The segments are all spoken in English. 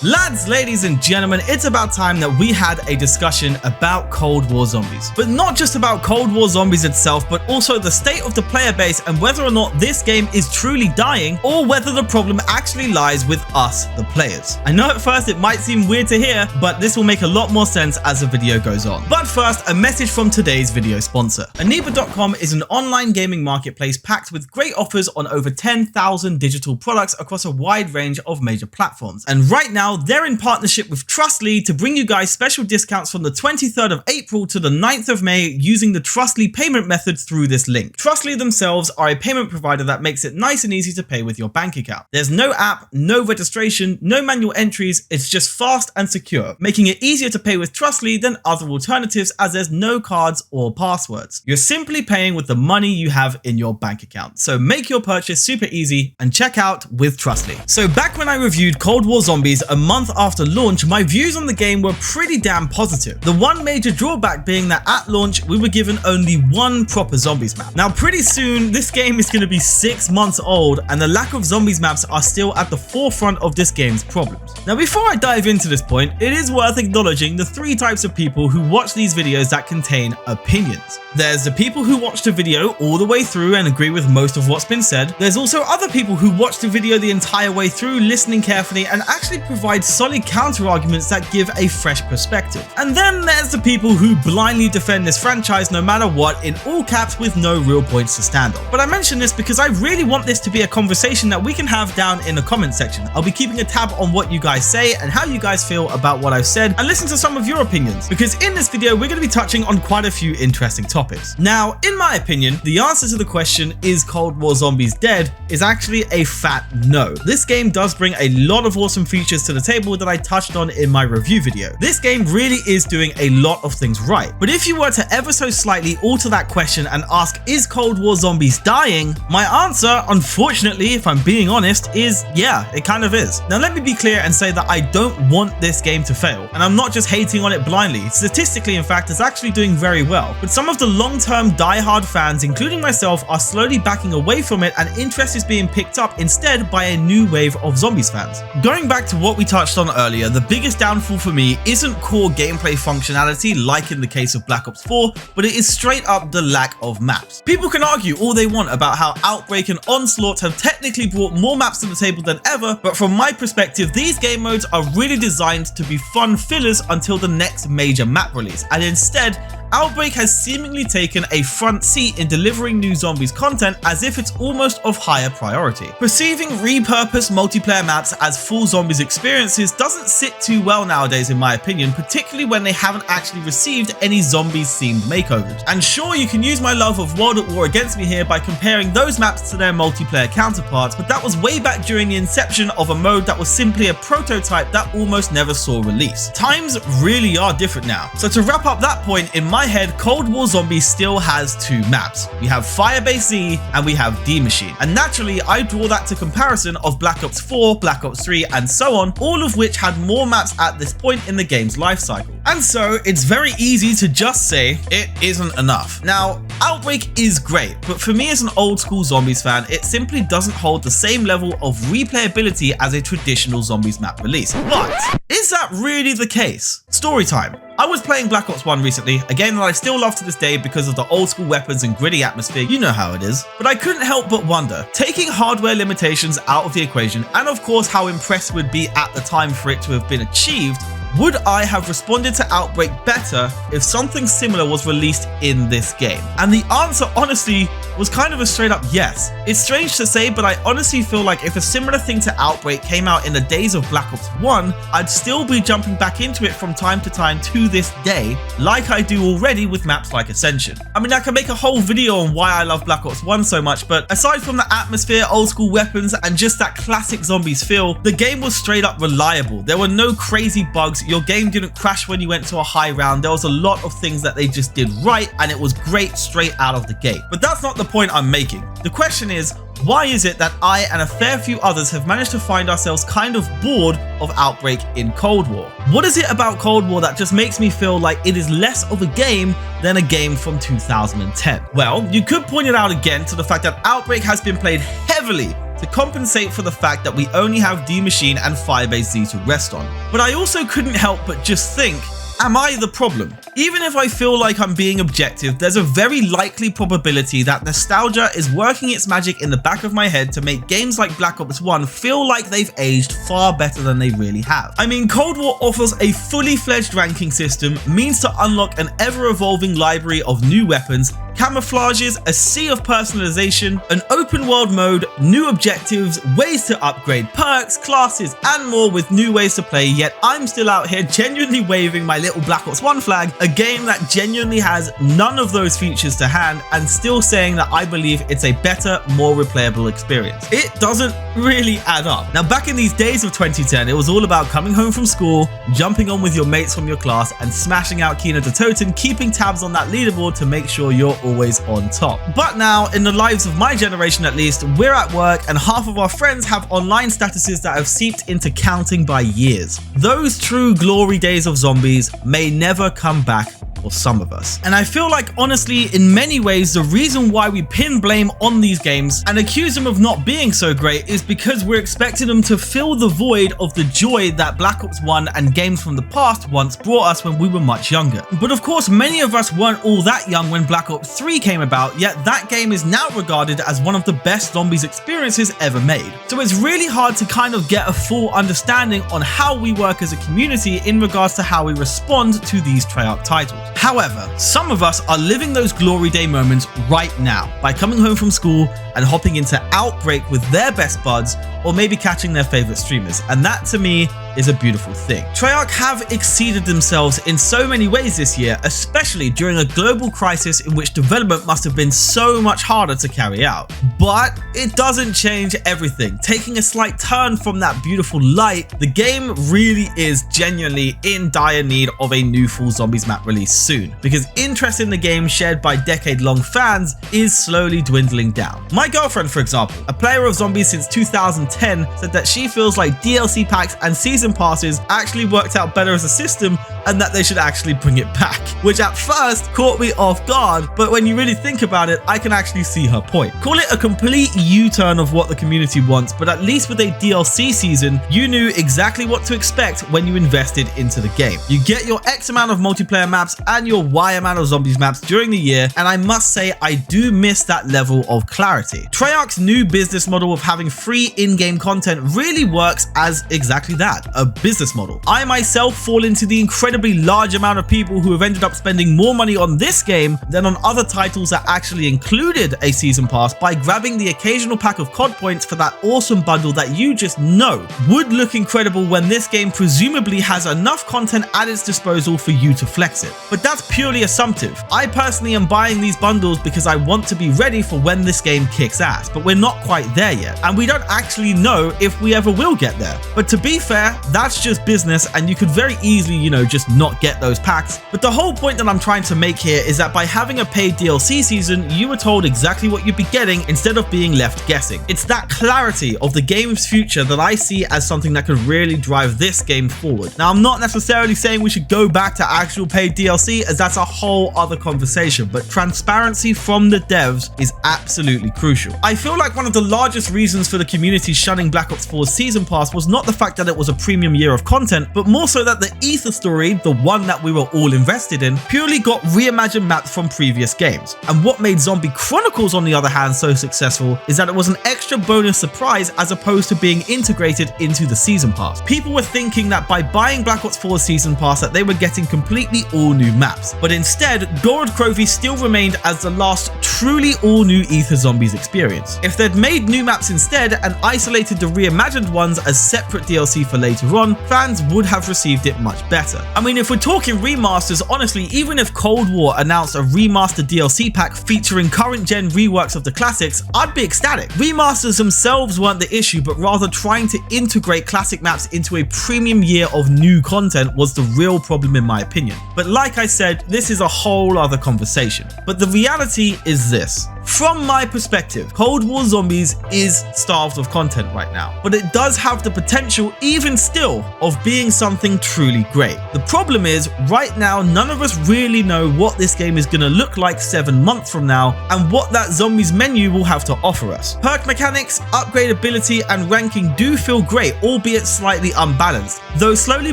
Lads, ladies and gentlemen, it's about time that we had a discussion about Cold War Zombies. But not just about Cold War Zombies itself, but also the state of the player base and whether or not this game is truly dying or whether the problem actually lies with us, the players. I know at first it might seem weird to hear, but this will make a lot more sense as the video goes on. But first, a message from today's video sponsor. Aniba.com is an online gaming marketplace packed with great offers on over 10,000 digital products across a wide range of major platforms. And right now, they're in partnership with Trustly to bring you guys special discounts from the 23rd of April to the 9th of May using the Trustly payment method through this link. Trustly themselves are a payment provider that makes it nice and easy to pay with your bank account. There's no app, no registration, no manual entries, it's just fast and secure, making it easier to pay with Trustly than other alternatives as there's no cards or passwords. You're simply paying with the money you have in your bank account. So make your purchase super easy and check out with Trustly. So back when I reviewed Cold War Zombies a month after launch, my views on the game were pretty damn positive. The one major drawback being that at launch, we were given only one proper zombies map. Now pretty soon, this game is going to be 6 months old and the lack of zombies maps are still at the forefront of this game's problems. Now before I dive into this point, it is worth acknowledging the three types of people who watch these videos that contain opinions. There's the people who watch the video all the way through and agree with most of what's been said. There's also other people who watch the video the entire way through, listening carefully and actually provide solid counter arguments that give a fresh perspective. And then there's the people who blindly defend this franchise no matter what, in all caps with no real points to stand on. But I mention this because I really want this to be a conversation that we can have down in the comment section. I'll be keeping a tab on what you guys say and how you guys feel about what I've said, and listen to some of your opinions, because in this video we're going to be touching on quite a few interesting topics. Now, in my opinion, the answer to the question, is Cold War Zombies dead, is actually a fat no. This game does bring a lot of awesome features to the table that I touched on in my review video. This game really is doing a lot of things right. But if you were to ever so slightly alter that question and ask, is Cold War Zombies dying? My answer, unfortunately, if I'm being honest, is yeah, it kind of is. Now let me be clear and say that I don't want this game to fail, and I'm not just hating on it blindly. Statistically, in fact, it's actually doing very well. But some of the long-term die-hard fans, including myself, are slowly backing away from it, and interest is being picked up instead by a new wave of Zombies fans. Going back to what we touched on earlier, the biggest downfall for me isn't core gameplay functionality like in the case of Black Ops 4, but it is straight up the lack of maps. People can argue all they want about how Outbreak and Onslaught have technically brought more maps to the table than ever, but from my perspective, these game modes are really designed to be fun fillers until the next major map release, and instead, Outbreak has seemingly taken a front seat in delivering new Zombies content as if it's almost of higher priority. Perceiving repurposed multiplayer maps as full Zombies experiences doesn't sit too well nowadays in my opinion, particularly when they haven't actually received any Zombies themed makeovers. And sure, you can use my love of World at War against me here by comparing those maps to their multiplayer counterparts, but that was way back during the inception of a mode that was simply a prototype that almost never saw release. Times really are different now. So to wrap up that point, in my head, Cold War Zombies still has two maps. We have Firebase Z and we have D Machine. And naturally, I draw that to comparison of Black Ops 4, Black Ops 3, and so on, all of which had more maps at this point in the game's life cycle. And so it's very easy to just say it isn't enough. Now, Outbreak is great, but for me as an old school Zombies fan, it simply doesn't hold the same level of replayability as a traditional Zombies map release. But is that really the case? Story time. I was playing Black Ops 1 recently, a game that I still love to this day because of the old school weapons and gritty atmosphere, you know how it is. But I couldn't help but wonder, taking hardware limitations out of the equation, and of course how impressed we'd be at the time for it to have been achieved, would I have responded to Outbreak better if something similar was released in this game? And the answer, honestly, was kind of a straight up yes. It's strange to say, but I honestly feel like if a similar thing to Outbreak came out in the days of Black Ops 1, I'd still be jumping back into it from time to time to this day, like I do already with maps like Ascension. I mean, I can make a whole video on why I love Black Ops 1 so much, but aside from the atmosphere, old school weapons, and just that classic Zombies feel, the game was straight up reliable. There were no crazy bugs, your game didn't crash when you went to a high round, there was a lot of things that they just did right, and it was great straight out of the gate. But that's not the point I'm making. The question is, why is it that I and a fair few others have managed to find ourselves kind of bored of Outbreak in Cold War? What is it about Cold War that just makes me feel like it is less of a game than a game from 2010? Well, you could point it out again to the fact that Outbreak has been played heavily to compensate for the fact that we only have D Machine and Firebase Z to rest on. But I also couldn't help but just think, am I the problem? Even if I feel like I'm being objective, there's a very likely probability that nostalgia is working its magic in the back of my head to make games like Black Ops 1 feel like they've aged far better than they really have. I mean, Cold War offers a fully fledged ranking system, means to unlock an ever-evolving library of new weapons, camouflages, a sea of personalization, an open world mode, new objectives, ways to upgrade perks, classes, and more with new ways to play, yet I'm still out here genuinely waving my little Black Ops 1 flag, a game that genuinely has none of those features to hand, and still saying that I believe it's a better, more replayable experience. It doesn't really add up. Now, back in these days of 2010, it was all about coming home from school, jumping on with your mates from your class, and smashing out Kina to Toten, keeping tabs on that leaderboard to make sure you're always on top. But now, in the lives of my generation at least, we're at work and half of our friends have online statuses that have seeped into counting by years. Those true glory days of zombies may never come back for some of us. And I feel like, honestly, in many ways, the reason why we pin blame on these games and accuse them of not being so great is because we're expecting them to fill the void of the joy that Black Ops 1 and games from the past once brought us when we were much younger. But of course, many of us weren't all that young when Black Ops 3 came about, yet that game is now regarded as one of the best zombies experiences ever made. So it's really hard to kind of get a full understanding on how we work as a community in regards to how we respond to these Treyarch titles. However, some of us are living those glory day moments right now by coming home from school and hopping into Outbreak with their best buds, or maybe catching their favorite streamers, and that to me is a beautiful thing. Treyarch have exceeded themselves in so many ways this year, especially during a global crisis in which development must have been so much harder to carry out. But it doesn't change everything. Taking a slight turn from that beautiful light, the game really is genuinely in dire need of a new full zombies map release soon, because interest in the game shared by decade-long fans is slowly dwindling down. My girlfriend, for example, a player of zombies since 2010, said that she feels like DLC packs and season passes actually worked out better as a system and that they should actually bring it back, which at first caught me off guard, but when you really think about it, I can actually see her point. Call it a complete U-turn of what the community wants, but at least with a DLC season, you knew exactly what to expect when you invested into the game. You get your X amount of multiplayer maps and your Y amount of zombies maps during the year, and I must say I do miss that level of clarity. Treyarch's new business model of having free in-game content really works as exactly that, a business model. I myself fall into the incredibly large amount of people who have ended up spending more money on this game than on other titles that actually included a season pass by grabbing the occasional pack of COD points for that awesome bundle that you just know would look incredible when this game presumably has enough content at its disposal for you to flex it. But that's purely assumptive. I personally am buying these bundles because I want to be ready for when this game kicks ass, but we're not quite there yet, and we don't actually know if we ever will get there. But to be fair, that's just business, and you could very easily, just not get those packs. But the whole point that I'm trying to make here is that by having a paid DLC season, you were told exactly what you'd be getting instead of being left guessing. It's that clarity of the game's future that I see as something that could really drive this game forward. Now, I'm not necessarily saying we should go back to actual paid DLC, as that's a whole other conversation, but transparency from the devs is absolutely crucial. I feel like one of the largest reasons for the community shunning Black Ops 4's season pass was not the fact that it was a premium year of content, but more so that the Ether story, the one that we were all invested in, purely got reimagined maps from previous games. And what made Zombie Chronicles, on the other hand, so successful is that it was an extra bonus surprise as opposed to being integrated into the season pass. People were thinking that by buying Black Ops 4's season pass that they were getting completely all new maps, but instead Gold Trophy still remained as the last truly all new Ether Zombies experience. If they'd made new maps instead and isolated the reimagined ones as separate DLC for later on, fans would have received it much better. I mean, if we're talking remasters, honestly, even if Cold War announced a remastered DLC pack featuring current gen reworks of the classics, I'd be ecstatic. Remasters themselves weren't the issue, but rather trying to integrate classic maps into a premium year of new content was the real problem in my opinion. But like I said, this is a whole other conversation. But the reality is this. From my perspective, Cold War Zombies is starved of content right now, but it does have the potential, even still, of being something truly great. The problem is, right now, none of us really know what this game is going to look like 7 months from now and what that Zombies menu will have to offer us. Perk mechanics, upgradability, and ranking do feel great, albeit slightly unbalanced, though slowly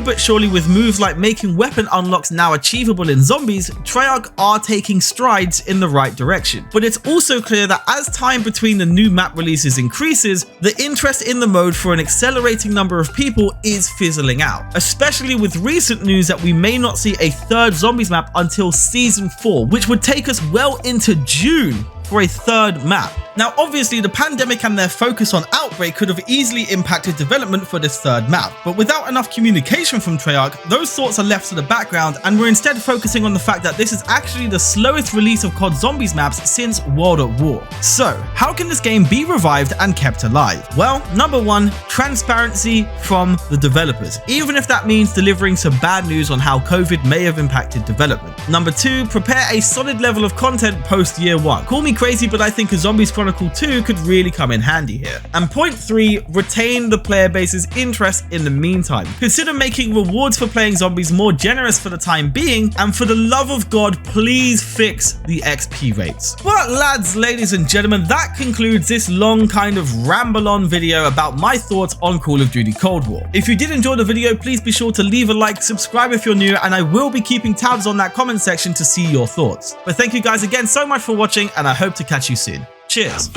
but surely with moves like making weapon unlocks now achievable in Zombies, Treyarch are taking strides in the right direction. But it's also clear that as time between the new map releases increases, the interest in the mode for an accelerating number of people is fizzling out, especially with recent news that we may not see a third Zombies map until Season 4, which would take us well into June for a third map. Now obviously the pandemic and their focus on Outbreak could have easily impacted development for this third map, but without enough communication from Treyarch, those thoughts are left to the background and we're instead focusing on the fact that this is actually the slowest release of COD Zombies maps since World at War. So how can this game be revived and kept alive? Well, number one, transparency from the developers, even if that means delivering some bad news on how COVID may have impacted development. Number two, prepare a solid level of content post year one. Call me crazy, but I think a Zombies Chronicle 2 could really come in handy here. And point three, retain the player base's interest in the meantime. Consider making rewards for playing Zombies more generous for the time being, and for the love of God, please fix the XP rates. But lads, ladies and gentlemen, that concludes this long kind of ramble on video about my thoughts on Call of Duty Cold War. If you did enjoy the video, please be sure to leave a like, subscribe if you're new, and I will be keeping tabs on that comment section to see your thoughts. But thank you guys again so much for watching, and I hope to catch you soon. Cheers.